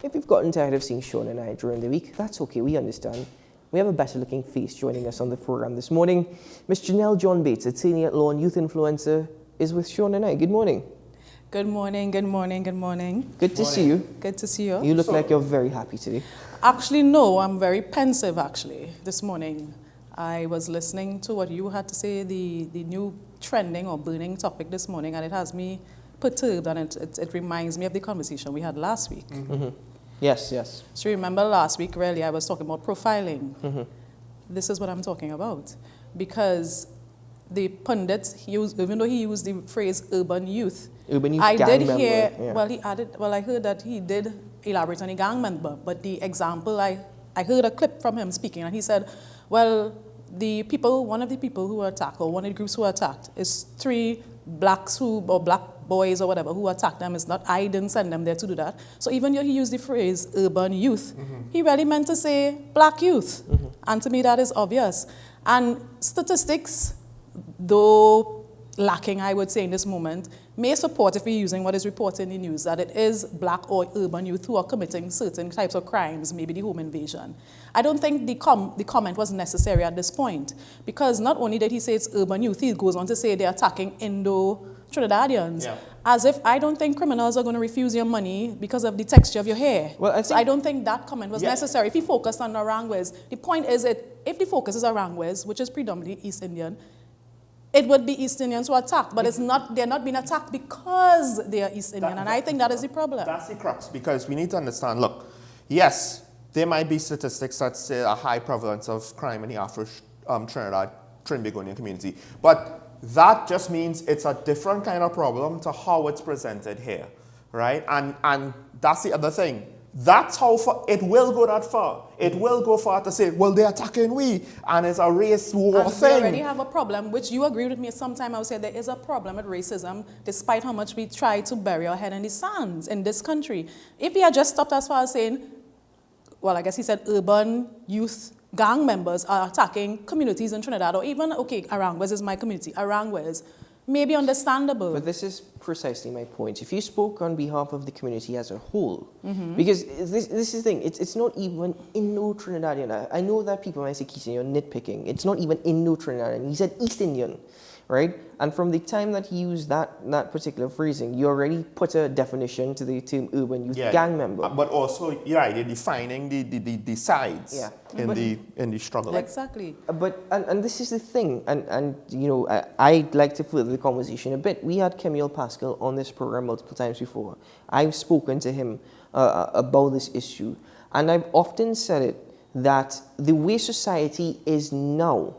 If you've gotten tired of seeing Sean and I during the week, that's okay, we understand. We have a better looking face joining us on the program this morning. Miss Janelle John Bates, attorney at law and youth influencer, is with Sean and I. Good morning. Good morning, good morning, good morning. Good to see you. Good to see you. You look like you're very happy today. Actually, no, I'm very pensive, actually, this morning. I was listening to what you had to say, the new trending or burning topic this morning, and it has me perturbed, and it reminds me of the conversation we had last week. Mm-hmm. Yes. So remember last week, really, I was talking about profiling. Mm-hmm. This is what I'm talking about. Because the pundit, even though he used the phrase urban youth, I did hear, I heard that he did elaborate on a gang member, but the example, I heard a clip from him speaking, and he said, well, one of the people who were attacked, or one of the groups who were attacked, is 3 blacks or black boys or whatever who attacked them. It's not, I didn't send them there to do that. So even though he used the phrase urban youth, he really meant to say black youth. And to me that is obvious. And statistics, though lacking, I would say in this moment, may support, if we're using what is reported in the news, that it is black or urban youth who are committing certain types of crimes, maybe the home invasion. I don't think the comment was necessary at this point, because not only did he say it's urban youth, he goes on to say they're attacking Indo-Trinidadians, as if I don't think criminals are going to refuse your money because of the texture of your hair. Well, I don't think that comment was necessary. If he focused on Arangwes, the point is that if the focus is Arangwes, which is predominantly East Indian, it would be East Indians who are attacked, but they're not being attacked because they are East Indian, and I think that is the problem. That's the crux, because we need to understand, look, yes, there might be statistics that say a high prevalence of crime in the Afro-Trinidad, Trinbagonian community, but that just means it's a different kind of problem to how it's presented here, right? And that's the other thing. That's how far, it will go that far. It will go far to say, well, they're attacking we, and it's a race war thing. We already have a problem, which you agreed with me sometime. I would say there is a problem with racism, despite how much we try to bury our head in the sands in this country. If he had just stopped as far as saying, well, I guess he said urban youth gang members are attacking communities in Trinidad, or even, okay, Arangwes is my community, Arangwes, maybe understandable. But this is precisely my point. If you spoke on behalf of the community as a whole, because this is the thing, it's not even Indo-Trinidadian. I know that people might say, Ketan, you're nitpicking. It's not even Indo-Trinidadian. He said East Indian, right? And from the time that he used that particular phrasing, you already put a definition to the term urban youth gang member. But also, you're defining the sides in the struggle. Exactly. And this is the thing, and you know, I'd like to further the conversation a bit. We had Camille Pascal on this program multiple times before. I've spoken to him about this issue, and I've often said it, that the way society is now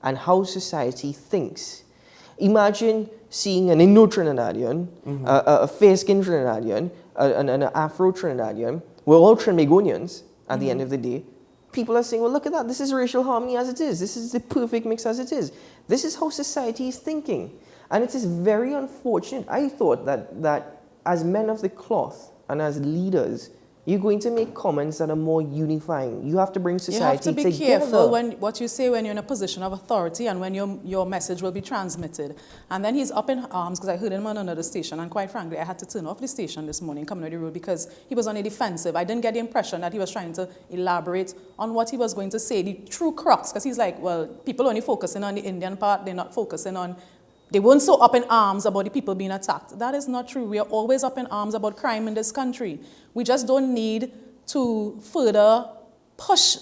and how society thinks. Imagine seeing an Indo-Trinidadian, a fair-skinned Trinidadian, an Afro-Trinidadian. We're all Trinbagonians at the end of the day. People are saying, well, look at that. This is racial harmony as it is. This is the perfect mix as it is. This is how society is thinking. And it is very unfortunate. I thought that as men of the cloth and as leaders, you're going to make comments that are more unifying. You have to bring society together. You have to be careful what you say when you're in a position of authority and when your message will be transmitted. And then he's up in arms, because I heard him on another station, and quite frankly, I had to turn off the station this morning, coming on the road, because he was on a defensive. I didn't get the impression that he was trying to elaborate on what he was going to say, the true crux, because he's like, well, people only focusing on the Indian part, they're not focusing on. They weren't so up in arms about the people being attacked. That is not true. We are always up in arms about crime in this country. We just don't need to further push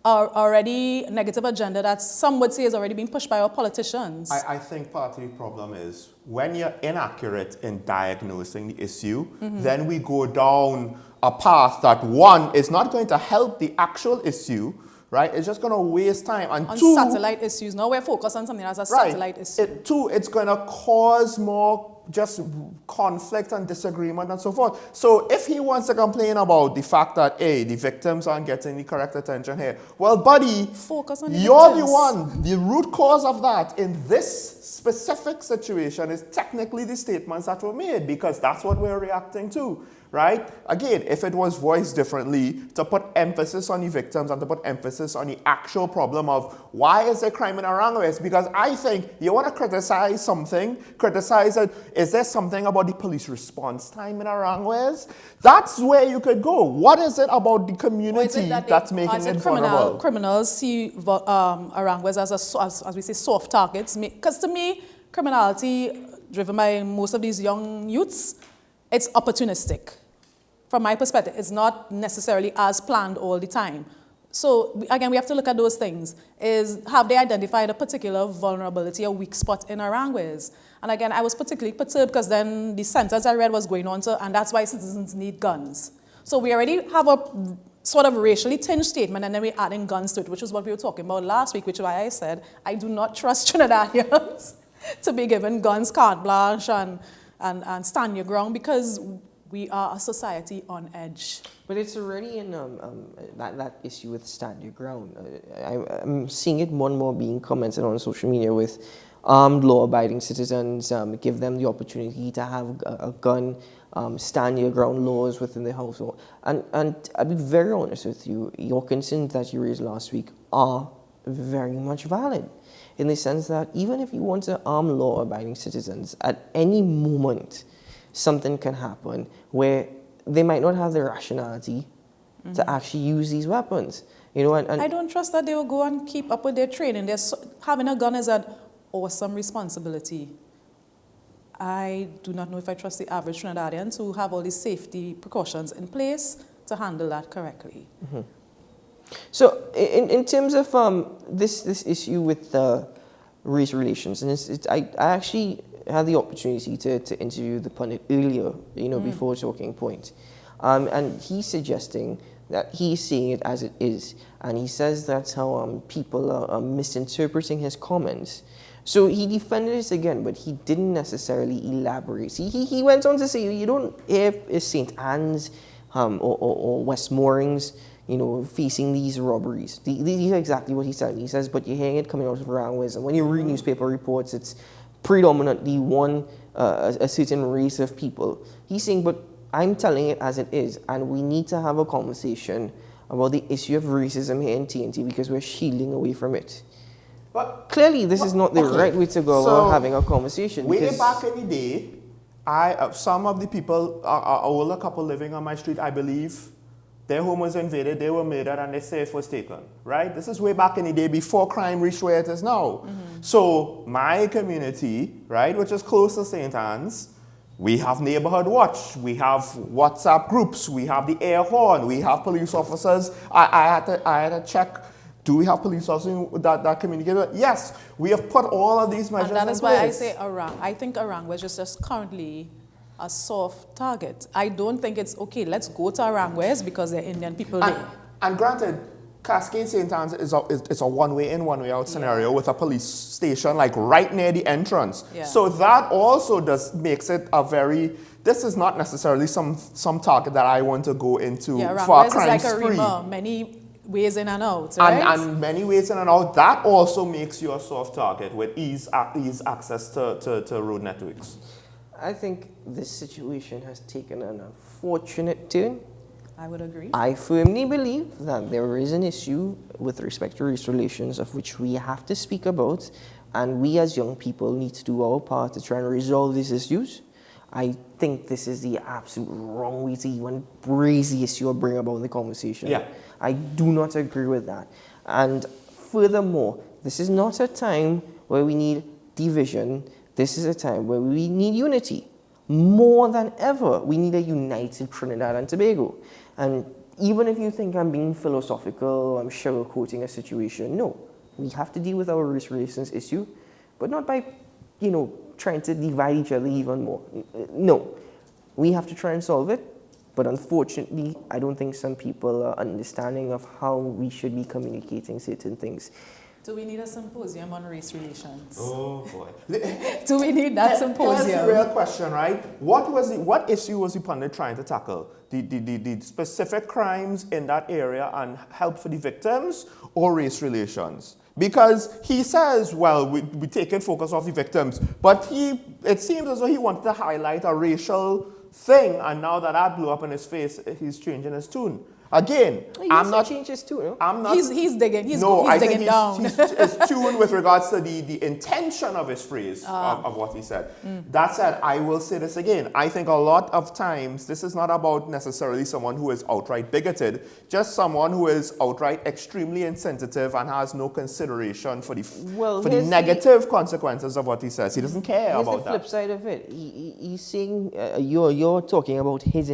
our already negative agenda that some would say is already being pushed by our politicians. I think part of the problem is when you're inaccurate in diagnosing the issue, then we go down a path that, one, is not going to help the actual issue, right? It's just going to waste time. And on two, satellite issues. Now we're focused on something that's a satellite issue. Two, it's going to cause more just conflict and disagreement and so forth. So if he wants to complain about the fact that, hey, the victims aren't getting the correct attention here, well, buddy, focus on you're the one. The root cause of that in this specific situation is technically the statements that were made, because that's what we're reacting to. right? Again, if it was voiced differently, to put emphasis on the victims and to put emphasis on the actual problem of why is there crime in Aranguez? Because I think you want to criticize something, criticize it. Is there something about the police response time in Aranguez? That's where you could go. What is it about the community that's making it vulnerable? Criminals see Aranguez as we say, soft targets. Because to me, criminality driven by most of these young youths, it's opportunistic. From my perspective, it's not necessarily as planned all the time. So again, we have to look at those things. Have they identified a particular vulnerability, a weak spot in Aranguez? And again, I was particularly perturbed because then the sentence I read was going on to, and that's why citizens need guns. So we already have a sort of racially tinged statement, and then we're adding guns to it, which is what we were talking about last week, which is why I said I do not trust Trinidadians to be given guns, carte blanche, and stand your ground, because we are a society on edge. But it's already in that issue with stand your ground. I'm seeing it more and more being commented on social media with armed law-abiding citizens, give them the opportunity to have a gun, stand your ground laws within the household. And I'll be very honest with you, your concerns that you raised last week are very much valid, in the sense that even if you want to arm law-abiding citizens, at any moment something can happen where they might not have the rationality to actually use these weapons. You know, and I don't trust that they will go and keep up with their training. Having a gun is an awesome responsibility. I do not know if I trust the average Trinidadians who have all these safety precautions in place to handle that correctly. Mm-hmm. So in terms of this issue with race relations, and I actually had the opportunity to interview the pundit earlier, before Talking Point, and he's suggesting that he's seeing it as it is, and he says that's how people are misinterpreting his comments. So he defended this again, but he didn't necessarily elaborate. He went on to say, you don't hear St. Anne's or West Moorings, facing these robberies. These are exactly what he said. He says, but you're hearing it coming out of Aranguez, and when you read newspaper reports, it's predominantly a certain race of people. He's saying, but I'm telling it as it is, and we need to have a conversation about the issue of racism here in TNT because we're shielding away from it. But clearly, this is not the right way to go about having a conversation. Way back in the day, some of the people, an older couple living on my street, I believe, their home was invaded, they were murdered, and their safe was taken, right? This is way back in the day before crime reached where it is now. Mm-hmm. So my community, right, which is close to St. Anne's, we have neighborhood watch, we have WhatsApp groups, we have the air horn, we have police officers. I had to check, do we have police officers that communicate? Yes, we have put all of these measures in place. And that is why I say I think Aranguez is just currently a soft target. I don't think it's, okay, let's go to Aranguez because there are Indian people there. And granted, Cascade St. Anne's is a one-way in, one-way out scenario with a police station like right near the entrance. Yeah. So that also makes it a very, this is not necessarily some target that I want to go into for a crime spree. Is like a many ways in and out, right? And many ways in and out. That also makes you a soft target with ease access to road networks. I think this situation has taken an unfortunate turn. I would agree. I firmly believe that there is an issue with respect to race relations of which we have to speak about, and we as young people need to do our part to try and resolve these issues. I think this is the absolute wrong way to even raise the issue or bring about the conversation. Yeah. I do not agree with that. And furthermore, this is not a time where we need division. This is a time where we need unity. More than ever, we need a united Trinidad and Tobago. And even if you think I'm being philosophical, I'm sugarcoating a situation, no. We have to deal with our race relations issue, but not by, trying to divide each other even more. No. We have to try and solve it, but unfortunately, I don't think some people are understanding of how we should be communicating certain things. Do we need a symposium on race relations? Oh boy. Do we need that symposium? Here's the real question, right? What issue was the pundit trying to tackle? The specific crimes in that area and help for the victims, or race relations? Because he says, well, we take it focus off the victims, but it seems as though he wanted to highlight a racial thing, and now that blew up in his face, he's changing his tune. Again, I'm not change his tune. I'm not. He's digging. He's I digging think down. He's tuned with regards to the intention of his phrase of what he said. That said, I will say this again. I think a lot of times this is not about necessarily someone who is outright bigoted, just someone who is outright extremely insensitive and has no consideration for the negative consequences of what he says. He doesn't care about that. Here's the flip side of it. He's saying you're talking about his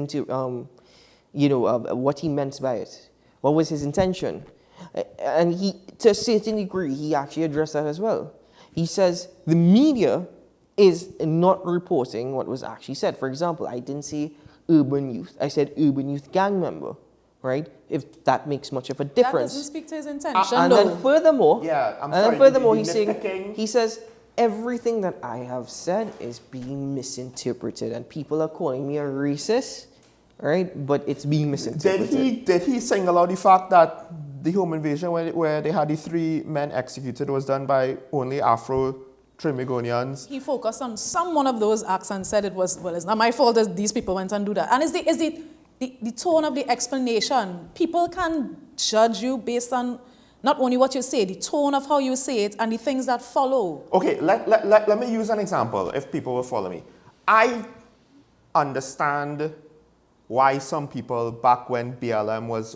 what he meant by it. What was his intention? And he, to a certain degree, he actually addressed that as well. He says the media is not reporting what was actually said. For example, I didn't say urban youth. I said urban youth gang member, right? If that makes much of a difference. That doesn't speak to his intention, and though. then furthermore, he says, everything that I have said is being misinterpreted and people are calling me a racist. Right, but it's being misinterpreted. Did he single out the fact that the home invasion where they had the 3 men executed was done by only Afro-Trimegonians? He focused on some one of those acts and said it's not my fault that these people went and do that. And it's the tone of the explanation. People can judge you based on not only what you say, the tone of how you say it and the things that follow. Okay, let me use an example if people will follow me. I understand why some people back when BLM was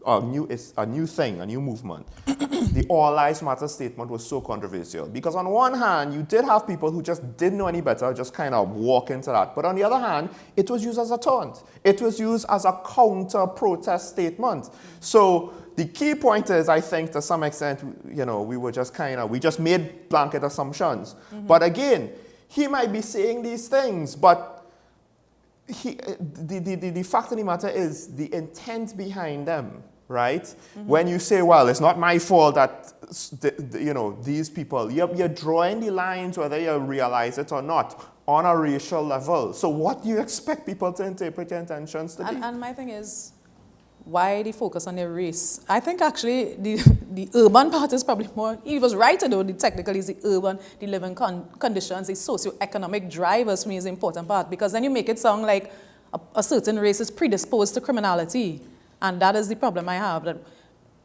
a new thing, a new movement. The All Lives Matter statement was so controversial because on one hand, you did have people who just didn't know any better, just kind of walk into that. But on the other hand, it was used as a taunt. It was used as a counter-protest statement. So the key point is, I think, to some extent, we were just we just made blanket assumptions. But again, he might be saying these things, but the fact of the matter is the intent behind them, right? When you say, well, it's not my fault that these people, you're drawing the lines whether you realize it or not on a racial level. So what do you expect people to interpret your intentions to be? And my thing is, why the focus on their race? I think actually the urban part is probably more, he was right to do the technically is the urban, the living conditions, the socio-economic drivers for me is the important part because then you make it sound like a certain race is predisposed to criminality. And that is the problem I have, that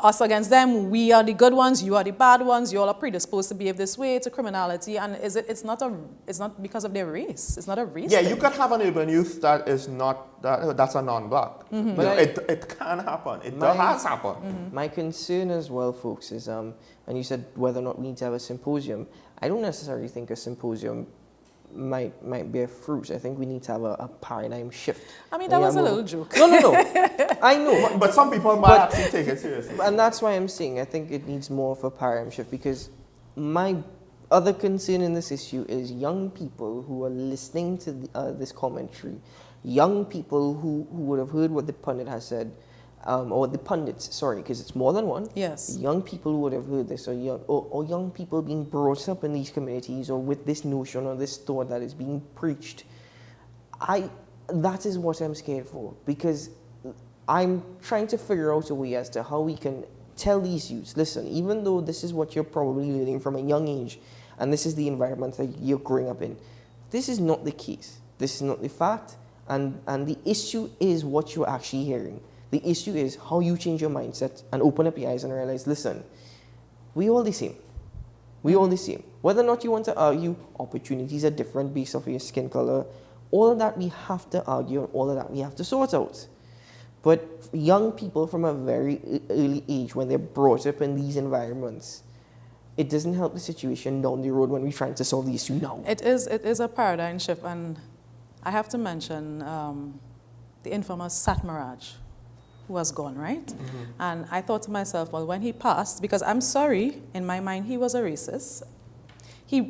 us against them, we are the good ones, you are the bad ones, you all are predisposed to behave this way to criminality, and it's not because of their race. It's not a race thing. You can have an urban youth that is not, that's a non-black. But it can happen. It has happened. My concern as well, folks, is, and you said whether or not we need to have a symposium. I don't necessarily think a symposium might bear fruit. I think we need to have a paradigm shift. I mean, that was a little joke. No. I know. But some people might actually take it seriously. And that's why I'm saying I think it needs more of a paradigm shift because my other concern in this issue is young people who are listening to this commentary, young people who would have heard what the pundit has said, or the pundits, sorry, because it's more than one. Yes. Young people who would have heard this, or young people being brought up in these communities, or with this notion or this thought that is being preached. That is what I'm scared for, because I'm trying to figure out a way as to how we can tell these youths, listen, even though this is what you're probably learning from a young age, and this is the environment that you're growing up in, this is not the case. This is not the fact, and the issue is what you're actually hearing. The issue is how you change your mindset and open up your eyes and realize, listen, we all the same. We all the same. Whether or not you want to argue, opportunities are different based off of your skin color. All of that we have to argue, and all of that we have to sort out. But young people from a very early age, when they're brought up in these environments, it doesn't help the situation down the road when we're trying to solve the issue now. It is a paradigm shift, and I have to mention the infamous Satmaraj, who was gone, right? And I thought to myself, well, when he passed, because I'm sorry, in my mind, he was a racist. He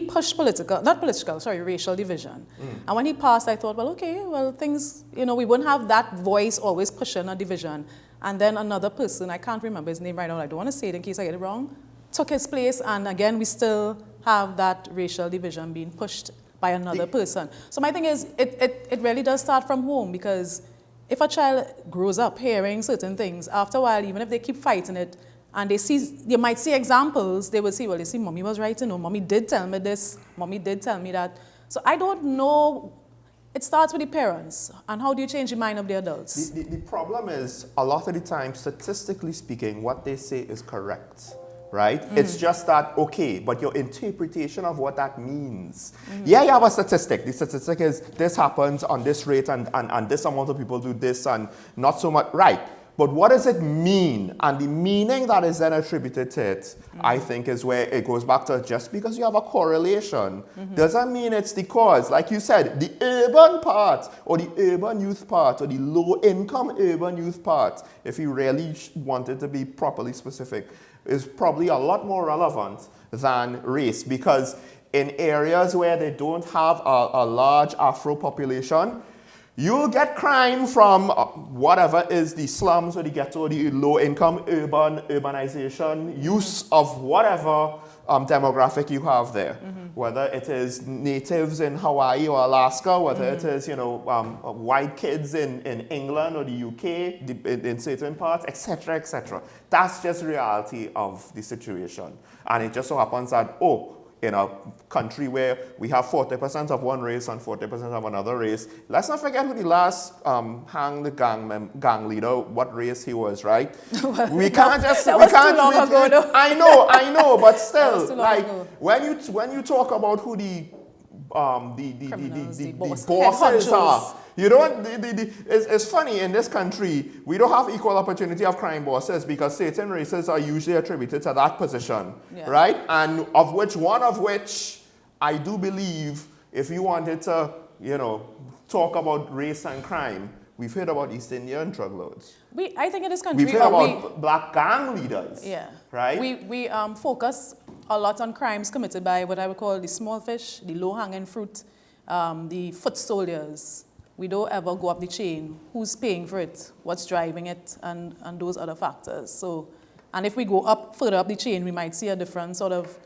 pushed racial division. And when he passed, I thought, well, okay, well, things, we wouldn't have that voice always pushing a division. And then another person, I can't remember his name right now, I don't want to say it in case I get it wrong, took his place, and again, we still have that racial division being pushed by another person. So my thing is, it really does start from home, because if a child grows up hearing certain things, after a while, even if they keep fighting it, and they might see examples, they will see, well, you see, mommy was right, mommy did tell me this, mommy did tell me that. So I don't know It starts with the parents. And how do you change the mind of the adults? The problem is, a lot of the time, statistically speaking, what they say is correct, right? It's just that, okay, but your interpretation of what that means. Yeah, you have a statistic. The statistic is this happens on this rate and this amount of people do this and not so much, right? But what does it mean? And the meaning that is then attributed to it, I think, is where it goes back to just because you have a correlation doesn't mean it's the cause. Like you said, the urban part or the urban youth part or the low-income urban youth part, if you really wanted to be properly specific, is probably a lot more relevant than race, because in areas where they don't have a large Afro population, you'll get crime from whatever is the slums or the ghetto, the low-income urbanization, use of whatever demographic you have there. Whether it is natives in Hawaii or Alaska, whether it is, white kids in England or the UK, in certain parts, etc., etc. That's just reality of the situation. And it just so happens that, in a country where we have 40% of one race and 40% of another race, let's not forget who the last hanged gang leader, what race he was, right? We can't just... I know, but still, like, when you talk about who the bosses are, you don't... It's funny, in this country, we don't have equal opportunity of crime bosses because certain races are usually attributed to that position, right? And one of which I do believe, if you wanted to, talk about race and crime, we've heard about East Indian drug lords. I think in this country... We've heard about black gang leaders, right? We focus a lot on crimes committed by what I would call the small fish, the low-hanging fruit, the foot soldiers. We don't ever go up the chain. Who's paying for it? What's driving it? And those other factors. So, and if we go further up the chain, we might see a different sort of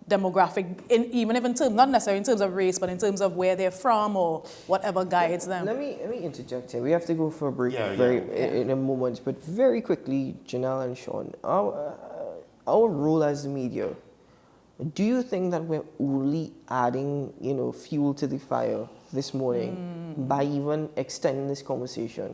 demographic, even if in terms, not necessarily in terms of race, but in terms of where they're from or whatever guides them. Let me interject here. We have to go for a break in a moment, but very quickly, Janelle and Sean, our role as the media, do you think that we're only adding, fuel to the fire this morning by even extending this conversation?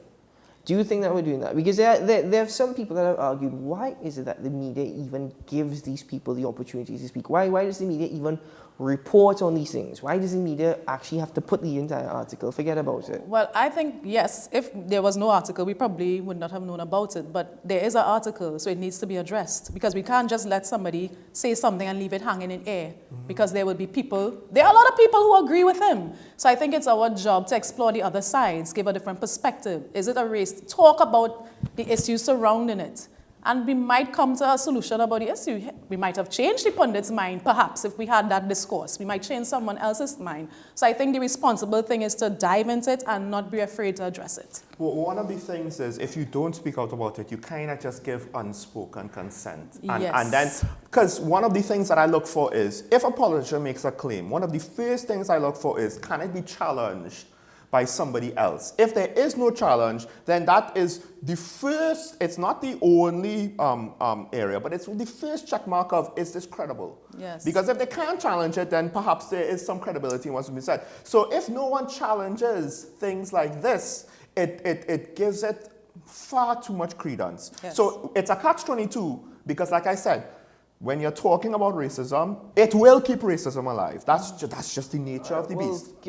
Do you think that we're doing that? Because there are some people that have argued, why is it that the media even gives these people the opportunity to speak? Why does the media even report on these things? Why does the media actually have to put the entire article? Forget about it. Well, I think, yes, if there was no article, we probably would not have known about it. But there is an article, so it needs to be addressed. Because we can't just let somebody say something and leave it hanging in air. Because there are a lot of people who agree with him. So I think it's our job to explore the other sides, give a different perspective. Is it a race? Talk about the issues surrounding it. And we might come to a solution about the issue. We might have changed the pundit's mind, perhaps, if we had that discourse. We might change someone else's mind. So I think the responsible thing is to dive into it and not be afraid to address it. Well, one of the things is, if you don't speak out about it, you kind of just give unspoken consent. And then, because one of the things that I look for is, if a politician makes a claim, one of the first things I look for is, can it be challenged by somebody else? If there is no challenge, then that is the first, it's not the only area, but it's the first check mark of, is this credible? Yes. Because if they can't challenge it, then perhaps there is some credibility in what's been said. So if no one challenges things like this, it gives it far too much credence. Yes. So it's a catch-22, because like I said, when you're talking about racism, it will keep racism alive. That's just the nature of the beast. Give